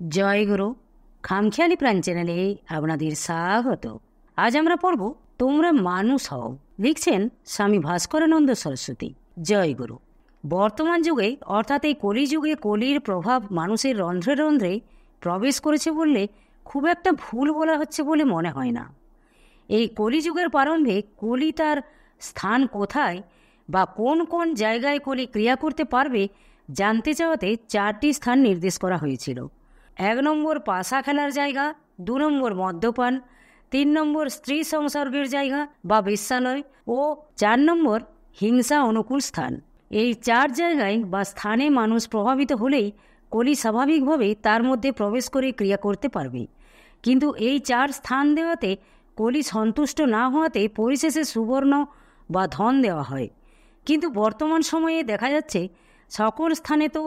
জয় গুরু। খামখেয়ালি প্রাণ চ্যানেলে আপনাদের স্বাগত। আজ আমরা পড়ব তোমরা মানুষ হও। লিখছেন স্বামী ভাস্করানন্দ সরস্বতী। জয় গুরু। বর্তমান যুগে অর্থাৎ এই কলিযুগে কলির প্রভাব মানুষের রন্ধ্রে রন্ধ্রে প্রবেশ করেছে বললে খুব একটা ভুল বলা হচ্ছে বলে মনে হয় না। এই কলিযুগের প্রারম্ভে কলি তার স্থান কোথায় বা কোন কোন জায়গায় কলি ক্রিয়া করতে পারবে জানতে চাওয়াতে 4টি স্থান নির্দেশ করা হয়েছিল। 1 নম্বর পাশা খেলার জায়গা, 2 নম্বর মদ্যপান, 3 নম্বর স্ত্রী সংসর্গের জায়গা বা বেশ্যালয় ও 4 নম্বর হিংসা অনুকূল স্থান। এই 4 জায়গায় বা স্থানে মানুষ প্রভাবিত হলেই কলি স্বাভাবিকভাবে তার মধ্যে প্রবেশ করে ক্রিয়া করতে পারবে। কিন্তু এই 4 স্থান দেওয়াতে কলি সন্তুষ্ট না হওয়াতে পরিশেষে সুবর্ণ বা ধন দেওয়া হয়। কিন্তু বর্তমান সময়ে দেখা যাচ্ছে সকল স্থানে তো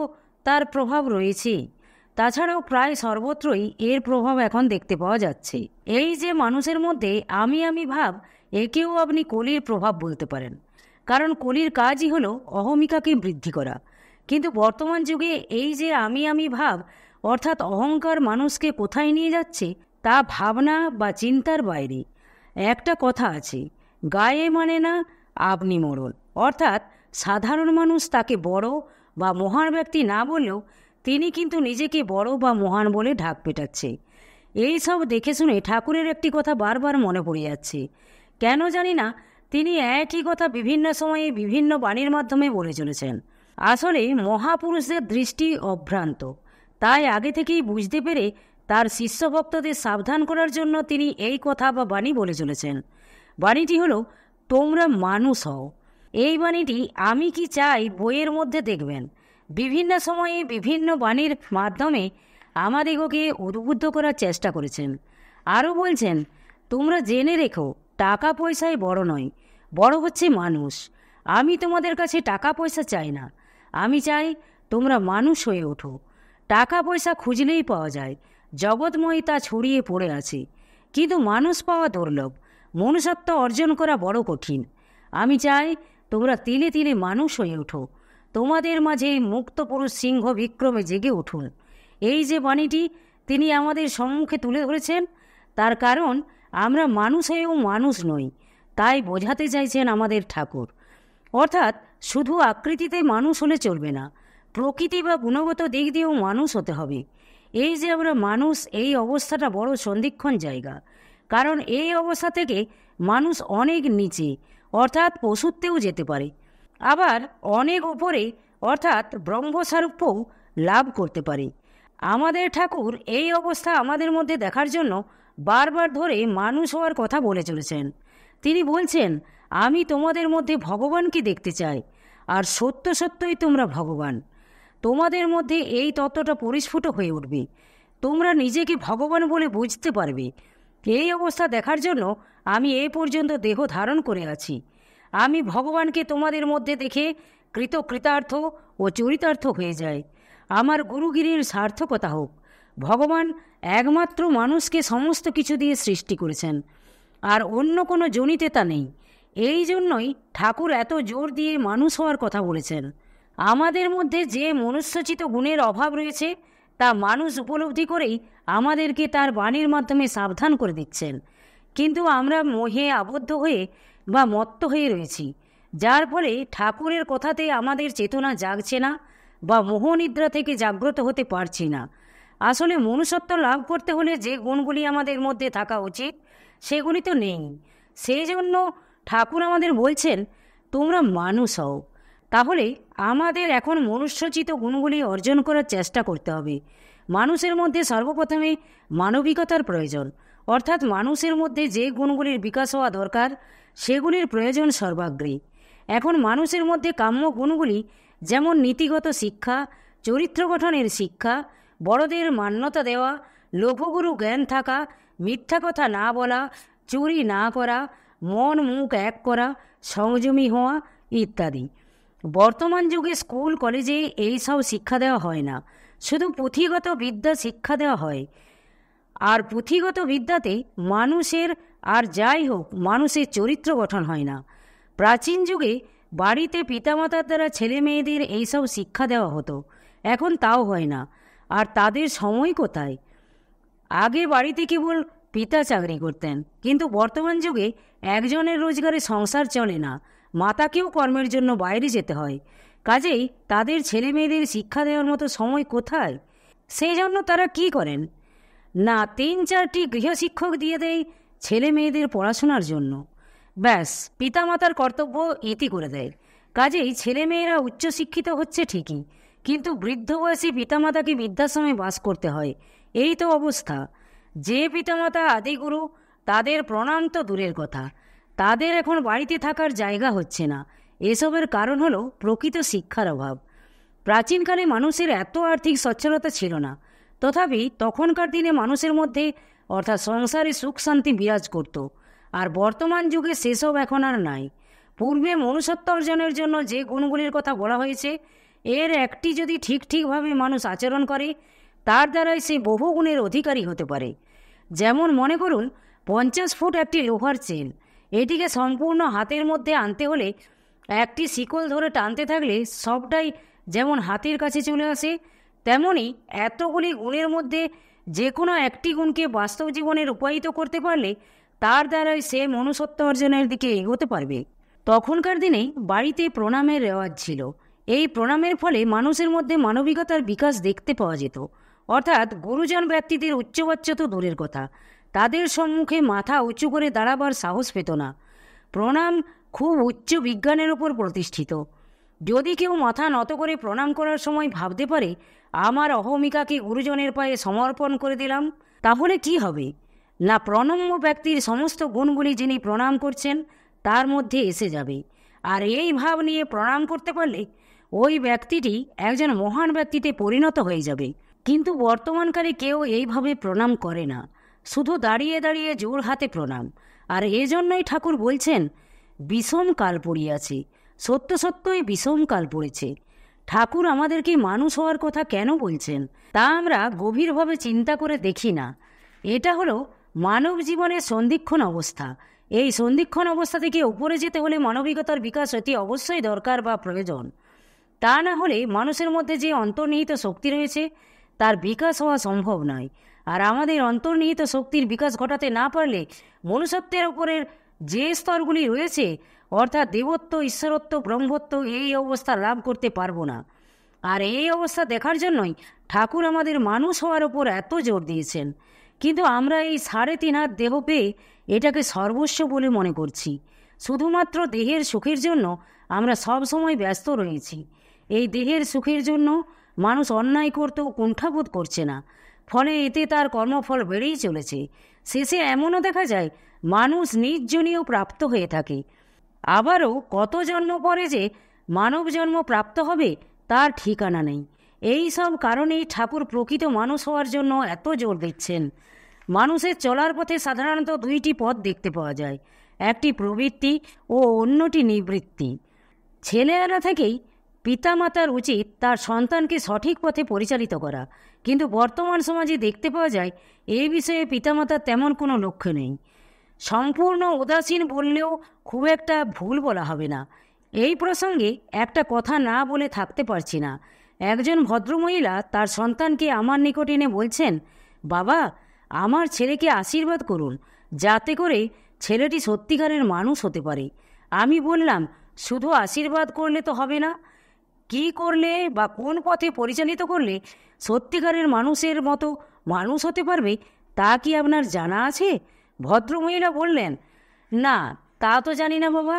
তার প্রভাব রয়েছে, তাছাড়াও প্রায় সর্বত্রই এর প্রভাব এখন দেখতে পাওয়া যাচ্ছে। এই যে মানুষের মধ্যে আমি আমি ভাব, একেও আপনি কলির প্রভাব বলতে পারেন, কারণ কলির কাজই হলো অহমিকাকে বৃদ্ধি করা। কিন্তু বর্তমান যুগে এই যে আমি আমি ভাব অর্থাৎ অহংকার মানুষকে কোথায় নিয়ে যাচ্ছে তা ভাবনা বা চিন্তার বাইরে। একটা কথা আছে, গায়ে মানে না আপনি মোড়ল, অর্থাৎ সাধারণ মানুষ তাকে বড় বা মহান ব্যক্তি না বললেও তিনি কিন্তু নিজেকে বড় বা মহান বলে ঢাক পেটাচ্ছে। এই সব দেখে শুনে ঠাকুরের একটি কথা বারবার মনে পড়ে যাচ্ছে। কেন জানি না, তিনি একই কথা বিভিন্ন সময়ে বিভিন্ন বাণীর মাধ্যমে বলে চলেছেন। আসলে মহাপুরুষদের দৃষ্টি অভ্রান্ত, তাই আগে থেকেই বুঝতে পেরে তার শিষ্য ভক্তদের সাবধান করার জন্য তিনি এই কথা বা বাণী বলে চলেছেন। বাণীটি হলো তোমরা মানুষ হও। এই বাণীটি আমি কি চাই বইয়ের মধ্যে দেখবেন। বিভিন্ন সময়ে বিভিন্ন বাণীর মাধ্যমে আমাদিগকে উদ্বুদ্ধ করার চেষ্টা করেছেন। আরও বলছেন, তোমরা জেনে রেখো টাকা পয়সায় বড় নয়, বড় হচ্ছে মানুষ। আমি তোমাদের কাছে টাকা পয়সা চাই না, আমি চাই তোমরা মানুষ হয়ে ওঠো। টাকা পয়সা খুঁজলেই পাওয়া যায়, জগৎময় তা ছড়িয়ে পড়ে আছে, কিন্তু মানুষ পাওয়া দুর্লভ, মনুষ্যত্ব অর্জন করা বড় কঠিন। আমি চাই তোমরা তিলে তিলে মানুষ হয়ে ওঠো, তোমাদের মাঝে মুক্ত পুরুষ সিংহ বিক্রমে জেগে উঠুন। এই যে বাণীটি তিনি আমাদের সম্মুখে তুলে ধরেছেন, তার কারণ আমরা মানুষ হয়েও মানুষ নই, তাই বোঝাতে চাইছেন আমাদের ঠাকুর। অর্থাৎ শুধু আকৃতিতে মানুষ হলে চলবে না, প্রকৃতি বা গুণগত দিক দিয়েও মানুষ হতে হবে। এই যে আমরা মানুষ, এই অবস্থাটা বড় সন্ধিক্ষণ জায়গা, কারণ এই অবস্থা থেকে মানুষ অনেক নিচে অর্থাৎ পশুত্বেও যেতে পারে, আবার অনেক উপরে অর্থাৎ ব্রহ্মস্বরূপও লাভ করতে পারে। আমাদের ঠাকুর এই অবস্থা আমাদের মধ্যে দেখার জন্য বারবার ধরে মানুষ হওয়ার কথা বলে চলেছেন। তিনি বলছেন, আমি তোমাদের মধ্যে ভগবানকে দেখতে চাই, আর সত্য সত্যই তোমরা ভগবান। তোমাদের মধ্যে এই তত্ত্বটা পরিস্ফুট হয়ে উঠবে, তোমরা নিজেকে ভগবান বলে বুঝতে পারবে। এই অবস্থা দেখার জন্য আমি এ পর্যন্ত দেহ ধারণ করে আছি। আমি ভগবানকে তোমাদের মধ্যে দেখে কৃতার্থ ও চরিতার্থ হয়ে যায়। আমার গুরুগিরির সার্থকতা হোক। ভগবান একমাত্র মানুষকে সমস্ত কিছু দিয়ে সৃষ্টি করেছেন, আর অন্য কোনো জনিতে তা নেই। এই জন্যই ঠাকুর এত জোর দিয়ে মানুষ হওয়ার কথা বলেছেন। আমাদের মধ্যে যে মনুষ্যচিত গুণের অভাব রয়েছে তা মানুষ উপলব্ধি করেই আমাদেরকে তার বাণীর মাধ্যমে সাবধান করে দিচ্ছেন। কিন্তু আমরা মোহে আবদ্ধ হয়ে বা মত্ত হয়ে রয়েছি, যার ফলে ঠাকুরের কথাতে আমাদের চেতনা জাগছে না বা মোহনিদ্রা থেকে জাগ্রত হতে পারছি না। আসলে মনুষ্যত্ব লাভ করতে হলে যে গুণগুলি আমাদের মধ্যে থাকা উচিত সেগুলি তো নেই। সেই জন্য ঠাকুর আমাদের বলছেন তোমরা মানুষ হও। তাহলে আমাদের এখন মনুষ্যচিত গুণগুলি অর্জন করার চেষ্টা করতে হবে। মানুষের মধ্যে সর্বপ্রথমে মানবিকতার প্রয়োজন, অর্থাৎ মানুষের মধ্যে যে গুণগুলির বিকাশ হওয়া দরকার সেগুলির প্রয়োজন সর্বাগ্রে। এখন মানুষের মধ্যে কাম্য গুণগুলি যেমন নীতিগত শিক্ষা, চরিত্র গঠনের শিক্ষা, বড়দের মান্যতা দেওয়া, লোভগুরু জ্ঞান থাকা, মিথ্যা কথা না বলা, চুরি না করা, মন মুখ এক করা, সংযমী হওয়া ইত্যাদি। বর্তমান যুগে স্কুল কলেজে এই সব শিক্ষা দেওয়া হয় না, শুধু পুঁথিগত বিদ্যা শিক্ষা দেওয়া হয়। আর পুঁথিগত বিদ্যাতে মানুষের আর যাই হোক মানুষের চরিত্র গঠন হয় না। প্রাচীন যুগে বাড়িতে পিতামাতার দ্বারা ছেলে মেয়েদের এইসব শিক্ষা দেওয়া হতো, এখন তাও হয় না। আর তাদের সময় কোথায়? আগে বাড়িতে কেবল পিতা চাকরি করতেন, কিন্তু বর্তমান যুগে একজনের রোজগারে সংসার চলে না, মাতাকেও কর্মের জন্য বাইরে যেতে হয়। কাজেই তাদের ছেলে মেয়েদের শিক্ষা দেওয়ার মতো সময় কোথায়? সেই জন্য তারা কি করেন না, 3-4টি গৃহশিক্ষক দিয়ে দেয় ছেলে মেয়েদের পড়াশোনার জন্য। ব্যাস, পিতামাতার কর্তব্য ইতি করে দেয়। কাজেই ছেলেমেয়েরা উচ্চশিক্ষিত হচ্ছে ঠিকই, কিন্তু বৃদ্ধ বয়সী পিতামাতাকে বৃদ্ধাশ্রমে বাস করতে হয়। এই তো অবস্থা। যে পিতামাতা আদিগুরু, তাদের প্রণাম তো দূরের কথা, তাদের এখন বাড়িতে থাকার জায়গা হচ্ছে না। এসবের কারণ হলো প্রকৃত শিক্ষার অভাব। প্রাচীনকালে মানুষের এত আর্থিক সচ্ছলতা ছিল না, তথাপি তখনকার দিনে মানুষের মধ্যে অর্থাৎ সংসারে সুখ শান্তি বিরাজ করত। আর বর্তমান যুগে সেসব এখন আর নাই। পূর্বে মনুষ্যত্ব অর্জনের জন্য যে গুণগুলির কথা বলা হয়েছে, এর একটি যদি ঠিকভাবে মানুষ আচরণ করে, তার দ্বারাই সে বহু গুণের অধিকারী হতে পারে। যেমন মনে করুন 50 ফুট একটি লোহার চেন, এটিকে সম্পূর্ণ হাতের মধ্যে আনতে হলে একটি শিকল ধরে টানতে থাকলে সবটাই যেমন হাতের কাছে চলে আসে, তেমনি এতগুলি গুণের মধ্যে যে কোনো একটি গুণকে বাস্তব জীবনে রূপায়িত করতে পারলে তার দ্বারাই সে মনুষ্যত্ব অর্জনের দিকে এগোতে পারবে। তখনকার দিনে বাড়িতে প্রণামের রেওয়াজ ছিল। এই প্রণামের ফলে মানুষের মধ্যে মানবিকতার বিকাশ দেখতে পাওয়া যেত। অর্থাৎ গুরুজন ব্যক্তিদের উচ্চবাচ্য তো দূরের কথা, তাদের সম্মুখে মাথা উঁচু করে দাঁড়াবার সাহস পেত না। প্রণাম খুব উচ্চ বিজ্ঞানের উপর প্রতিষ্ঠিত। যদি কেউ মাথা নত করে প্রণাম করার সময় ভাবতে পারে, আমার অহমিকাকে গুরুজনের পায়ে সমর্পণ করে দিলাম, তাহলে কি হবে না, প্রণম্য ব্যক্তির সমস্ত গুণগুলি যিনি প্রণাম করছেন তার মধ্যে এসে যাবে। আর এই ভাব নিয়ে প্রণাম করতে পারলে ওই ব্যক্তিটি একজন মহান ব্যক্তিতে পরিণত হয়ে যাবে। কিন্তু বর্তমানকালে কেউ এইভাবে প্রণাম করে না, শুধু দাঁড়িয়ে দাঁড়িয়ে জোর হাতে প্রণাম। আর এজন্যই ঠাকুর বলছেন, বিষম কাল পড়িয়াছে। সত্য সত্যই বিষম কাল পড়েছে। ঠাকুর আমাদেরকে মানুষ হওয়ার কথা কেন বলছেন তা আমরা গভীরভাবে চিন্তা করে দেখি না। এটা হলো মানব জীবনের সন্ধিক্ষণ অবস্থা। এই সন্ধিক্ষণ অবস্থা থেকে উপরে যেতে হলে মানবিকতার বিকাশ অতি অবশ্যই দরকার বা প্রয়োজন। তা না হলে মানুষের মধ্যে যে অন্তর্নিহিত শক্তি রয়েছে তার বিকাশ হওয়া সম্ভব নয়। আর আমাদের অন্তর্নিহিত শক্তির বিকাশ ঘটাতে না পারলে মনুষ্যত্বের উপরের যে স্তরগুলি রয়েছে, অর্থাৎ দেবত্ব, ঈশ্বরত্ব, ব্রহ্মত্ব, এই অবস্থা লাভ করতে পারবো না। আর এই অবস্থা দেখার জন্যই ঠাকুর আমাদের মানুষ হওয়ার ওপর এত জোর দিয়েছেন। কিন্তু আমরা এই 3.5 হাত দেহ পেয়ে এটাকে সর্বস্ব বলে মনে করছি। শুধুমাত্র দেহের সুখের জন্য আমরা সব সময় ব্যস্ত রয়েছি। এই দেহের সুখের জন্য মানুষ অন্যায় করতেও কুণ্ঠাবোধ করছে না, ফলে এতে তার কর্মফল বেড়েই চলেছে। শেষে এমনও দেখা যায় মানুষ নির্জনীয় প্রাপ্ত হয়ে থাকে। আবারও কত জন্ম পরে যে মানব জন্ম প্রাপ্ত হবে তার ঠিকানা নেই। এই সব কারণেই ঠাকুর প্রকৃত মানুষ হওয়ার জন্য এত জোর দিচ্ছেন। মানুষের চলার পথে সাধারণত 2টি পথ দেখতে পাওয়া যায়, একটি প্রবৃত্তি ও অন্যটি নিবৃত্তি। ছেলেবেলা থেকেই পিতামাতার উচিত তার সন্তানকে সঠিক পথে পরিচালিত করা, কিন্তু বর্তমান সমাজে দেখতে পাওয়া যায় এই বিষয়ে পিতামাতার তেমন কোনো লক্ষ্য নেই। সম্পূর্ণ উদাসীন বললেও খুব একটা ভুল বলা হবে না। এই প্রসঙ্গে একটা কথা না বলে থাকতে পারছি না। একজন ভদ্রমহিলা তার সন্তানকে আমার নিকট এনে বলছেন, বাবা, আমার ছেলেকে আশীর্বাদ করুন যাতে করে ছেলেটি সত্যিকারের মানুষ হতে পারে। আমি বললাম, শুধু আশীর্বাদ করলে তো হবে না, কি করলে বা কোন পথে পরিচালিত করলে সত্যিকারের মানুষের মতো মানুষ হতে পারবে তা কি আপনার জানা আছে? ভদ্রমহিলা বললেন, না, তা তো জানি না বাবা,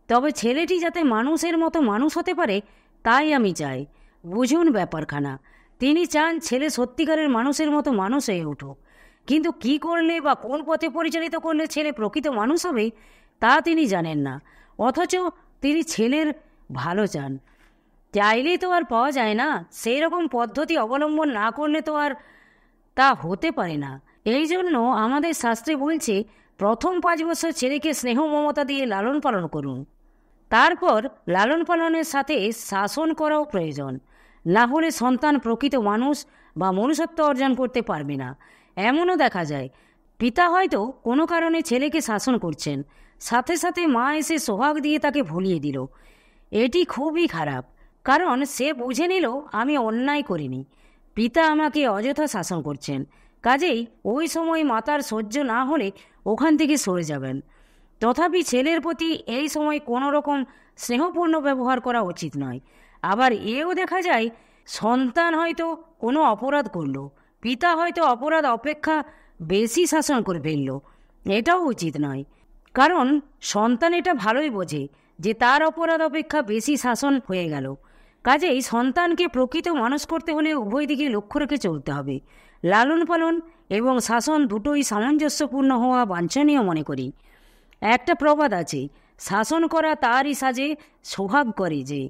তবে ছেলেটি যাতে মানুষের মতো মানুষ হতে পারে তাই আমি চাই। বুঝুন ব্যাপারখানা, তিনি চান ছেলে সত্যিকারের মানুষের মতো মানুষ হয়ে উঠুক, কিন্তু কি করলে বা কোন পথে পরিচালিত করলে ছেলে প্রকৃত মানুষ হবে তা তিনি জানেন না। অথচ তিনি ছেলের ভালো চান। চাইলেই তো আর পাওয়া যায় না, সেই রকম পদ্ধতি অবলম্বন না করলে তো আর তা হতে পারে না। এই জন্য আমাদের শাস্ত্রে বলছে, প্রথম 5 বছর ছেলেকে স্নেহ মমতা দিয়ে লালন পালন করুন, তারপর লালন পালনের সাথে শাসন করাও প্রয়োজন। না হলে সন্তান প্রকৃত মানুষ বা মনুষ্যত্ব অর্জন করতে পারবে না। এমনও দেখা যায় পিতা হয়তো কোনো কারণে ছেলেকে শাসন করছেন, সাথে সাথে মা এসে সোহাগ দিয়ে তাকে ভুলিয়ে দিল। এটি খুবই খারাপ, কারণ সে বুঝে নিল আমি অন্যায় করিনি, পিতা আমাকে অযথা শাসন করছেন, কাজেই ওই সময় মাতার সহ্য না হলে ওখান থেকে সরে যাবেন। তথাপি ছেলের প্রতি এই সময় কোনো রকম স্নেহপূর্ণ ব্যবহার করা উচিত নয়। আবার এও দেখা যায়, সন্তান হয়তো কোনো অপরাধ করলো, পিতা হয়তো অপরাধ অপেক্ষা বেশি শাসন করে ফেলল। এটাও উচিত নয়, কারণ সন্তান এটা ভালোই বোঝে যে তার অপরাধ অপেক্ষা বেশি শাসন হয়ে গেল। কাজেই সন্তানকে প্রকৃত মানুষ করতে হলে উভয় দিকে লক্ষ্য রেখে চলতে হবে। লালন পালন এবং শাসন দুটোই সামঞ্জস্যপূর্ণ হওয়া বাঞ্ছনীয় মনে করি। একটা প্রবাদ আছে, শাসন করা তারই সাজে, সোহাগ করে যে।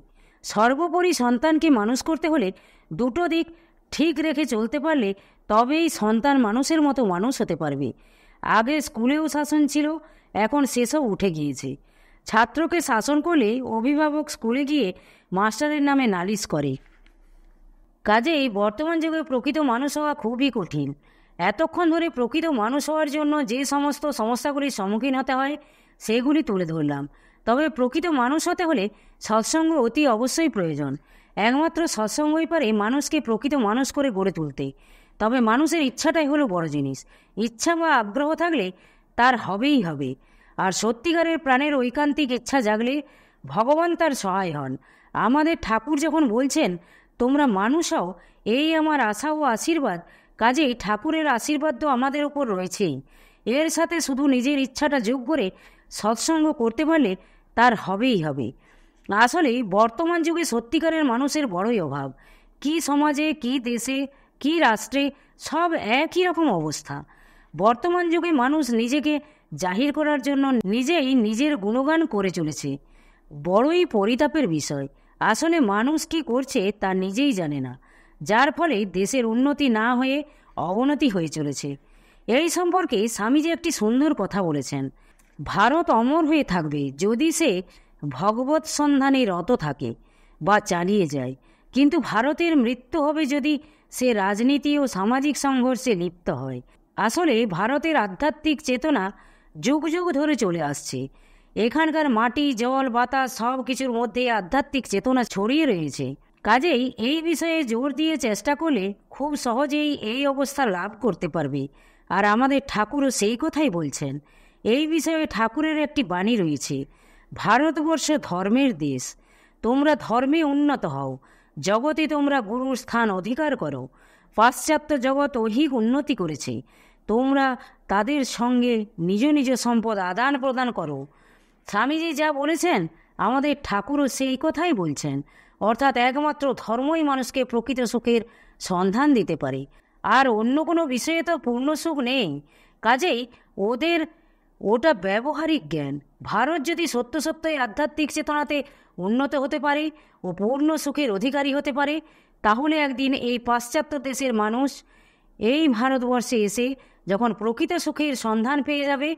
সর্বোপরি সন্তানকে মানুষ করতে হলে দুটো দিক ঠিক রেখে চলতে পারলে তবেই সন্তান মানুষের মতো মানুষ হতে পারবে। আগে স্কুলেও শাসন ছিল, এখন সেসব উঠে গিয়েছে। ছাত্রকে শাসন করলে অভিভাবক স্কুলে গিয়ে মাস্টারের নামে নালিশ করে। কাজেই বর্তমান যুগে প্রকৃত মানুষ হওয়া খুবই কঠিন। এতক্ষণ ধরে প্রকৃত মানুষ হওয়ার জন্য যে সমস্ত সমস্যাগুলির সম্মুখীন হতে হয় সেগুলি তুলে ধরলাম। তবে প্রকৃত মানুষ হতে হলে সৎসঙ্গ অতি অবশ্যই প্রয়োজন। একমাত্র সৎসঙ্গই পারে মানুষকে প্রকৃত মানুষ করে গড়ে তুলতে। তবে মানুষের ইচ্ছাটাই হলো বড় জিনিস। ইচ্ছা বা আগ্রহ থাকলে তার হবেই হবে। আর সত্যিকারের প্রাণের ঐকান্তিক ইচ্ছা জাগলে ভগবান তার সহায় হন। আমাদের ঠাকুর যখন বলছেন তোমরা মানুষ হও, এই আমার আশা ও আশীর্বাদ, কাজেই ঠাকুরের আশীর্বাদ তো আমাদের ওপর রয়েছেই। এর সাথে শুধু নিজের ইচ্ছাটা যোগ করে সৎসঙ্গ করতে পারলে তার হবেই হবে। আসলে বর্তমান যুগে সত্যিকারের মানুষের বড়ই অভাব। কি সমাজে, কি দেশে, কি রাষ্ট্রে সব একই রকম অবস্থা। বর্তমান যুগে মানুষ নিজেকে জাহির করার জন্য নিজেই নিজের গুণগান করে চলেছে। বড়ই পরিতাপের বিষয়। আসলে মানুষ কি করছে তা নিজেই জানে না, যার ফলে দেশের উন্নতি না হয়ে অবনতি হয়ে চলেছে। এই সম্পর্কে স্বামীজি একটি সুন্দর কথা বলেছেন, ভারত অমর হয়ে থাকবে যদি সে ভগবৎ সন্ধানে রত থাকে বা চালিয়ে যায়, কিন্তু ভারতের মৃত্যু হবে যদি সে রাজনীতি ও সামাজিক সংঘর্ষে লিপ্ত হয়। আসলে ভারতের আধ্যাত্মিক চেতনা যুগ যুগ ধরে চলে আসছে। এখানকার মাটি, জল, বাতাস সব কিছুর মধ্যে আধ্যাত্মিক চেতনা ছড়িয়ে রয়েছে। কাজেই এই বিষয়ে জোর দিয়ে চেষ্টা করলে খুব সহজেই এই অবস্থা লাভ করতে পারবে। আর আমাদের ঠাকুরও সেই কথাই বলছেন। এই বিষয়ে ঠাকুরের একটি বাণী রয়েছে, ভারতবর্ষ ধর্মের দেশ, তোমরা ধর্মে উন্নত হও, জগতে তোমরা গুরুর স্থান অধিকার করো। পাশ্চাত্য জগৎ অধিক উন্নতি করেছে, তোমরা তাদের সঙ্গে নিজ নিজ সম্পদ আদান প্রদান করো। স্বামীজি যা বলেছেন আমাদের ঠাকুরও সেই কথাই বলছেন। অর্থাৎ একমাত্র ধর্মই মানুষকে প্রকৃত সুখের সন্ধান দিতে পারে, আর অন্য কোনো বিষয়ে তো পূর্ণ সুখ নেই। কাজেই ওটা ব্যবহারিক জ্ঞান। ভারত যদি সত্য সত্যই আধ্যাত্মিক চেতনাতে উন্নত হতে পারে ও পূর্ণ সুখের অধিকারী হতে পারে, তাহলে একদিন এই পাশ্চাত্য দেশের মানুষ এই ভারতবর্ষে এসে যখন প্রকৃত সুখের সন্ধান পেয়ে যাবে,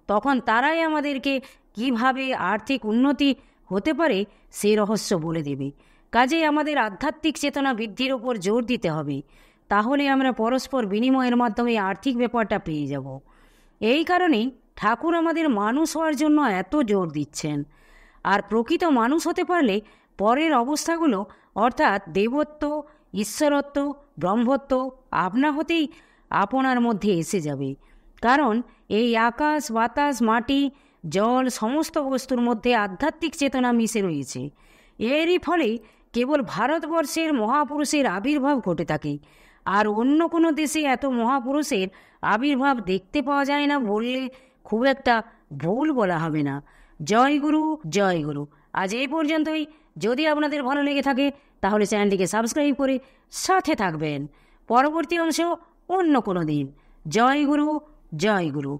তখন তারাই আমাদেরকে কিভাবে আর্থিক উন্নতি হতে পারে সে রহস্য বলে দেবে। কাজেই আমাদের আধ্যাত্মিক চেতনা বৃদ্ধির ওপর জোর দিতে হবে, তাহলে আমরা পরস্পর বিনিময়ের মাধ্যমে আর্থিক ব্যাপারটা পেয়ে যাব। এই কারণেই ঠাকুর আমাদের মানুষ হওয়ার জন্য এত জোর দিচ্ছেন। আর প্রকৃত মানুষ হতে পারলে পরের অবস্থাগুলো অর্থাৎ দেবত্ব, ঈশ্বরত্ব, ব্রহ্মত্ব আপনা হতেই আপনার মধ্যে এসে যাবে। কারণ এই আকাশ, বাতাস, মাটি, জল সমস্ত বস্তুর মধ্যে আধ্যাত্মিক চেতনা মিশে রয়েছে। এরই ফলে কেবল ভারতবর্ষের মহাপুরুষের আবির্ভাব ঘটে থাকে, আর অন্য কোনো দেশে এত মহাপুরুষের আবির্ভাব দেখতে পাওয়া যায় না বললে খুব একটা ভুল বলা হবে না। জয় গুরু, জয় গুরু। আজ এই পর্যন্তই। যদি আপনাদের ভালো লেগে থাকে তাহলে চ্যানেলটিকে সাবস্ক্রাইব করে সাথে থাকবেন। পরবর্তী অংশ অন্য কোনো দিন। জয় গুরু, জয় গুরু।